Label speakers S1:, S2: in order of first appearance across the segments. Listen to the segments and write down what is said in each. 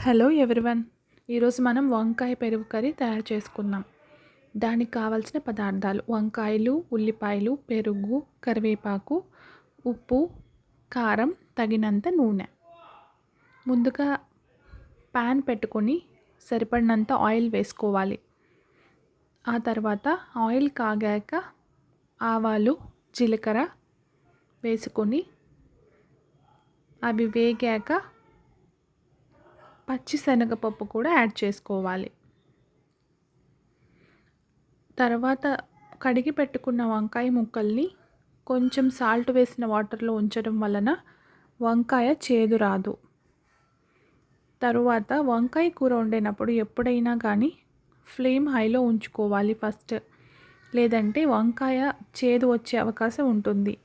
S1: Hello everyone. ఈరోజు మనం వంకాయ పెరుగు కర్రీ తయారు చేసుకుందాం. దానికి కావాల్సిన పదార్థాలు: వంకాయలు, ఉల్లిపాయలు, పెరుగు, కరివేపాకు, ఉప్పు, కారం, తగినంత నూనె. ముందుగా ప్యాన్ పెట్టుకొని సరిపడినంత ఆయిల్ వేసుకోవాలి. ఆ తర్వాత ఆయిల్ కాగాక ఆవాలు, జీలకర్ర వేసుకొని అవి వేగాక పచ్చి శనగపప్పు కూడా యాడ్ చేసుకోవాలి. తర్వాత కడిగి పెట్టుకున్న వంకాయ ముక్కల్ని కొంచెం సాల్ట్ వేసిన వాటర్లో ఉంచడం వలన వంకాయ చేదు రాదు. తరువాత వంకాయ కూర వండినప్పుడు ఎప్పుడైనా కానీ ఫ్లేమ్ హైలో ఉంచుకోవాలి ఫస్ట్, లేదంటే వంకాయ చేదు వచ్చే అవకాశం ఉంటుంది.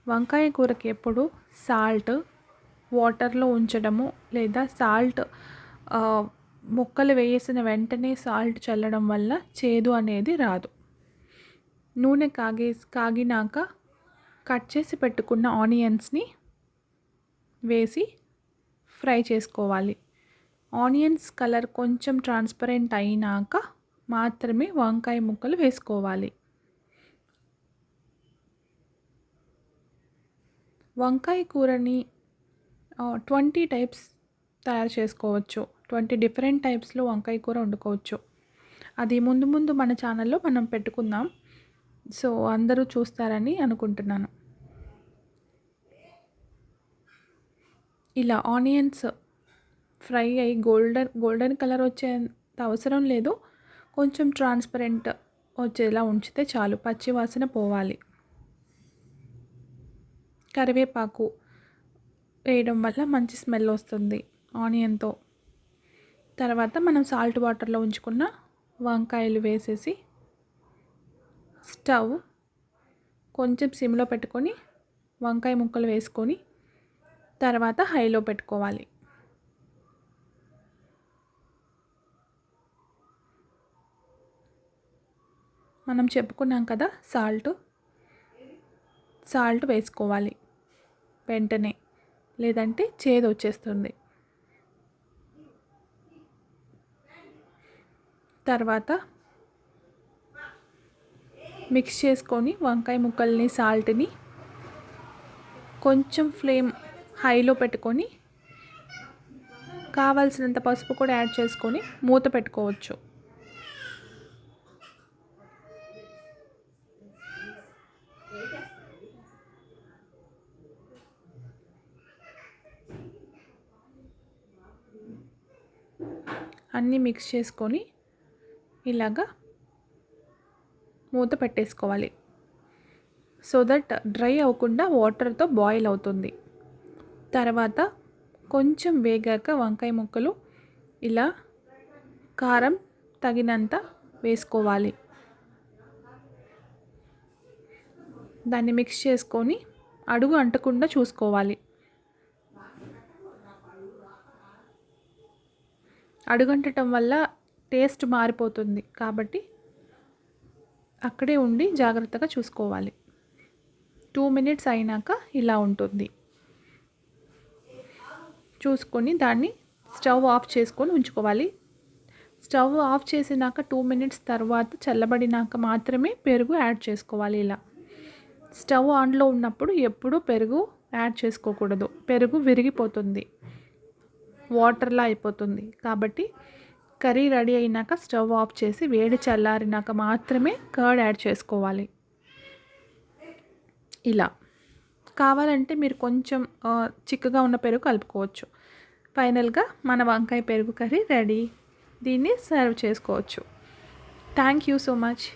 S1: వంకాయ కూరకి ఎప్పుడు సాల్ట్ వాటర్లో ఉంచడము లేదా సాల్ట్ ముక్కలు వేసిన వెంటనే సాల్ట్ చల్లడం వల్ల చేదు అనేది రాదు. నూనె కాగినాక కట్ చేసి పెట్టుకున్న ఆనియన్స్ని వేసి ఫ్రై చేసుకోవాలి. ఆనియన్స్ కలర్ కొంచెం ట్రాన్స్పరెంట్ అయినాక మాత్రమే వంకాయ ముక్కలు వేసుకోవాలి. వంకాయ కూరని 20 టైప్స్ తయారు చేసుకోవచ్చు. 20 డిఫరెంట్ టైప్స్లో వంకాయ కూర వండుకోవచ్చు. అది ముందు మన ఛానల్లో మనం పెట్టుకుందాం. సో అందరూ చూస్తారని అనుకుంటున్నాను. ఇలా ఆనియన్స్ ఫ్రై అయ్యి గోల్డెన్ కలర్ వచ్చేంత అవసరం లేదు, కొంచెం ట్రాన్స్పరెంట్ వచ్చేలా ఉంచితే చాలు. పచ్చి వాసన పోవాలి. కరివేపాకు వేయడం వల్ల మంచి స్మెల్ వస్తుంది ఆనియన్తో. తర్వాత మనం సాల్ట్ వాటర్లో ఉంచుకున్న వంకాయలు వేసేసి స్టవ్ కొంచెం సిమ్లో పెట్టుకొని వంకాయ ముక్కలు వేసుకొని తర్వాత హైలో పెట్టుకోవాలి. మనం చెప్పుకున్నాం కదా, సాల్ట్ వేసుకోవాలి వెంటనే, లేదంటే చేదు వచ్చేస్తుంది. తర్వాత మిక్స్ చేసుకొని వంకాయ ముక్కల్ని సాల్ట్ని కొంచెం ఫ్లేమ్ హైలో పెట్టుకొని కావాల్సినంత పసుపు కూడా యాడ్ చేసుకొని మూత పెట్టుకోవచ్చు. అన్నీ మిక్స్ చేసుకొని ఇలాగా మూత పెట్టేసుకోవాలి. సో దట్ డ్రై అవ్వకుండా వాటర్తో బాయిల్ అవుతుంది. తర్వాత కొంచెం వేగాక వంకాయ ముక్కలు ఇలా కారం తగినంత వేసుకోవాలి. దాన్ని మిక్స్ చేసుకొని అడుగు అంటకుండా చూసుకోవాలి. అడుగంటటం వల్ల టేస్ట్ మారిపోతుంది కాబట్టి అక్కడే ఉండి జాగ్రత్తగా చూసుకోవాలి. 2 మినిట్స్ అయినాక ఇలా ఉంటుంది. చూసుకొని దాన్ని స్టవ్ ఆఫ్ చేసుకొని ఉంచుకోవాలి. స్టవ్ ఆఫ్ చేసినాక 2 మినిట్స్ తర్వాత చల్లబడినాక మాత్రమే పెరుగు యాడ్ చేసుకోవాలి. ఇలా స్టవ్ ఆన్లో ఉన్నప్పుడు ఎప్పుడూ పెరుగు యాడ్ చేసుకోకూడదు. పెరుగు విరిగిపోతుంది, వాటర్లా అయిపోతుంది. కాబట్టి కర్రీ రెడీ అయినాక స్టవ్ ఆఫ్ చేసి వేడి చల్లారినాక మాత్రమే కర్డ్ యాడ్ చేసుకోవాలి. ఇలా కావాలంటే మీరు కొంచెం చిక్కగా ఉన్న పెరుగు కలుపుకోవచ్చు. ఫైనల్గా మన వంకాయ పెరుగు కర్రీ రెడీ. దీన్ని సర్వ్ చేసుకోవచ్చు. Thank you so much.